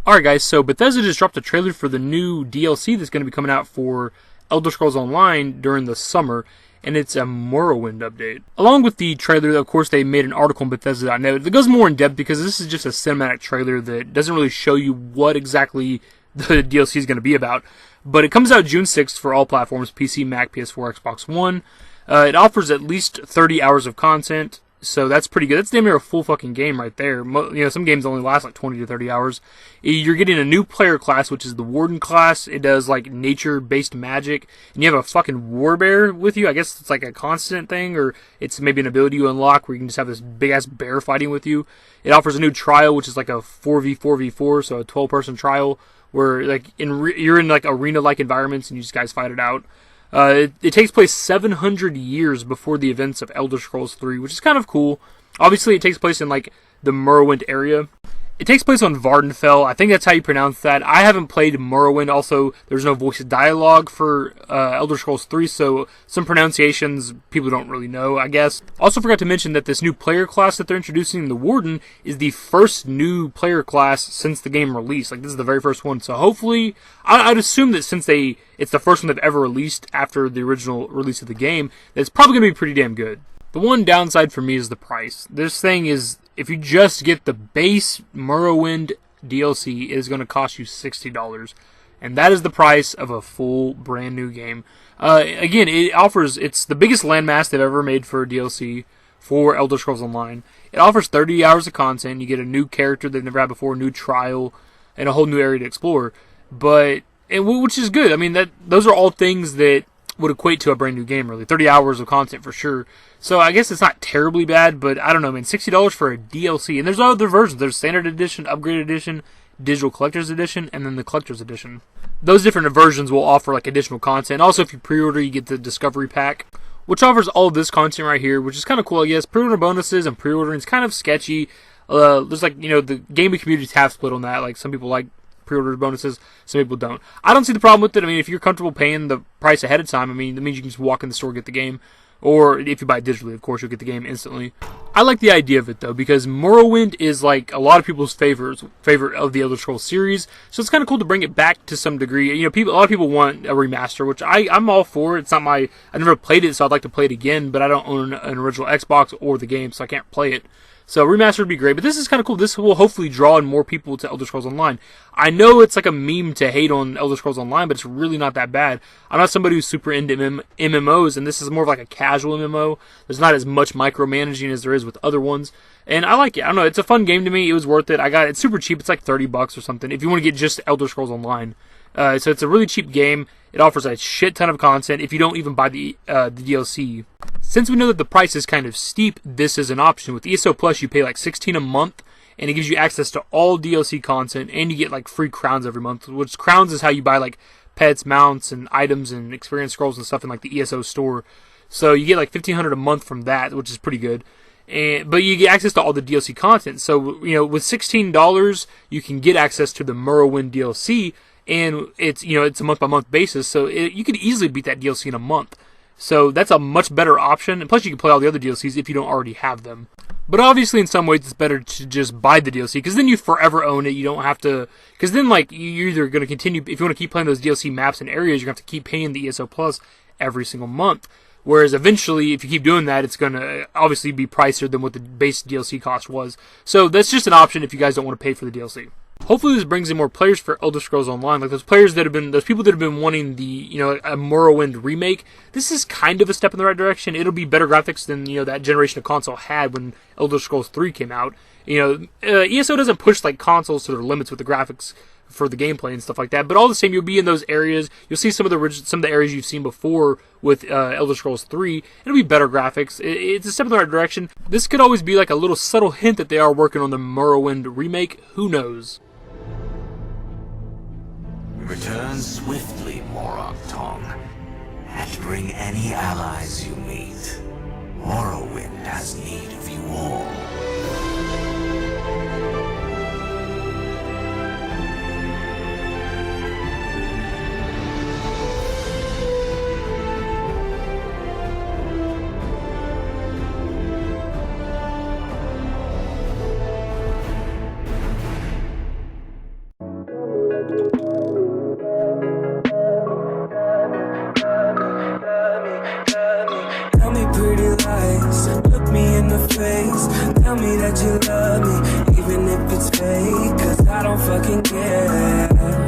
Alright guys, so Bethesda just dropped a trailer for the new DLC that's going to be coming out for Elder Scrolls Online during the summer, and it's a Morrowind update. Along with the trailer, of course, they made an article on Bethesda.net that goes more in depth because this is just a cinematic trailer that doesn't really show you what exactly the DLC is going to be about. But it comes out June 6th for all platforms, PC, Mac, PS4, Xbox One. It offers at least 30 hours of content. So that's pretty good. That's damn near a full fucking game right there. Some games only last like 20 to 30 hours. You're getting a new player class, which is the Warden class. It does like nature-based magic. And you have a fucking warbear with you. I guess it's like a constant thing, or it's maybe an ability you unlock where you can just have this big-ass bear fighting with you. It offers a new trial, which is like a 4v4v4, so a 12-person trial, where like you're in like arena-like environments and you just guys fight it out. It takes place 700 years before the events of Elder Scrolls 3, which is kind of cool. Obviously, it takes place in, like, the Morrowind area. It takes place on Vardenfell. I think that's how you pronounce that. I haven't played Morrowind. Also, there's no voice dialogue for Elder Scrolls 3, so some pronunciations people don't really know, I guess. Also forgot to mention that this new player class that they're introducing, the Warden, is the first new player class since the game released. Like, this is the very first one. So hopefully, I'd assume that since it's the first one they've ever released after the original release of the game, that it's probably going to be pretty damn good. The one downside for me is the price. This thing is, if you just get the base Morrowind DLC, it is going to cost you $60. And that is the price of a full brand new game. Again, it's the biggest landmass they've ever made for a DLC for Elder Scrolls Online. It offers 30 hours of content. You get a new character they've never had before, a new trial, and a whole new area to explore. Which is good. I mean, those are all things that would equate to a brand new game, really. 30 hours of content for sure. So I guess it's not terribly bad, but I don't know, man. $60 for a DLC. And there's other versions. There's Standard Edition, Upgraded Edition, Digital Collector's Edition, and then the Collector's Edition. Those different versions will offer like additional content. Also, if you pre-order, you get the Discovery Pack, which offers all of this content right here, which is kind of cool, I guess. Pre-order bonuses and pre-ordering is kind of sketchy. There's like, the gaming community's half split on that. Like, some people like pre-order bonuses, some people don't. I don't see the problem with it. I mean, if you're comfortable paying the price ahead of time, I mean, that means you can just walk in the store and get the game. Or if you buy it digitally, of course, you'll get the game instantly. I like the idea of it, though, because Morrowind is like a lot of people's favorite of the Elder Scrolls series. So it's kind of cool to bring it back to some degree. A lot of people want a remaster, which I'm all for. It's not I never played it, so I'd like to play it again, but I don't own an original Xbox or the game, so I can't play it. So remaster would be great, but this is kind of cool. This will hopefully draw in more people to Elder Scrolls Online. I know it's like a meme to hate on Elder Scrolls Online, but it's really not that bad. I'm not somebody who's super into MMOs, and this is more of like a casual MMO. There's not as much micromanaging as there is with other ones, and I like it. I don't know, it's a fun game to me. It was worth it. It's super cheap. It's like $30 or something if you want to get just Elder Scrolls Online. So it's a really cheap game. It offers a shit ton of content if you don't even buy the DLC. Since we know that the price is kind of steep, this is an option. With ESO Plus, you pay like $16 a month, and it gives you access to all DLC content, and you get like free crowns every month, which crowns is how you buy like pets, mounts, and items, and experience scrolls and stuff in like the ESO store. So you get like $1,500 a month from that, which is pretty good. But you get access to all the DLC content. So, with $16, you can get access to the Morrowind DLC, and it's a month-by-month basis, so you could easily beat that DLC in a month. So that's a much better option, and plus you can play all the other DLCs if you don't already have them. But obviously in some ways it's better to just buy the DLC, because then you forever own it. You don't have to, because then like you're either going to continue, if you want to keep playing those DLC maps and areas, you're going to have to keep paying the ESO Plus every single month. Whereas eventually, if you keep doing that, it's going to obviously be pricier than what the base DLC cost was. So that's just an option if you guys don't want to pay for the DLC. Hopefully this brings in more players for Elder Scrolls Online. Like those people that have been wanting a Morrowind remake. This is kind of a step in the right direction. It'll be better graphics than, that generation of console had when Elder Scrolls 3 came out. ESO doesn't push like consoles to their limits with the graphics for the gameplay and stuff like that. But all the same, you'll be in those areas. You'll see some of the areas you've seen before with Elder Scrolls 3. It'll be better graphics. It's a step in the right direction. This could always be like a little subtle hint that they are working on the Morrowind remake. Who knows? Return swiftly, Morrock Tong, and bring any allies you meet. Morrowind has need of you all. face. Tell me that you love me, even if it's fake, 'cause I don't fucking care.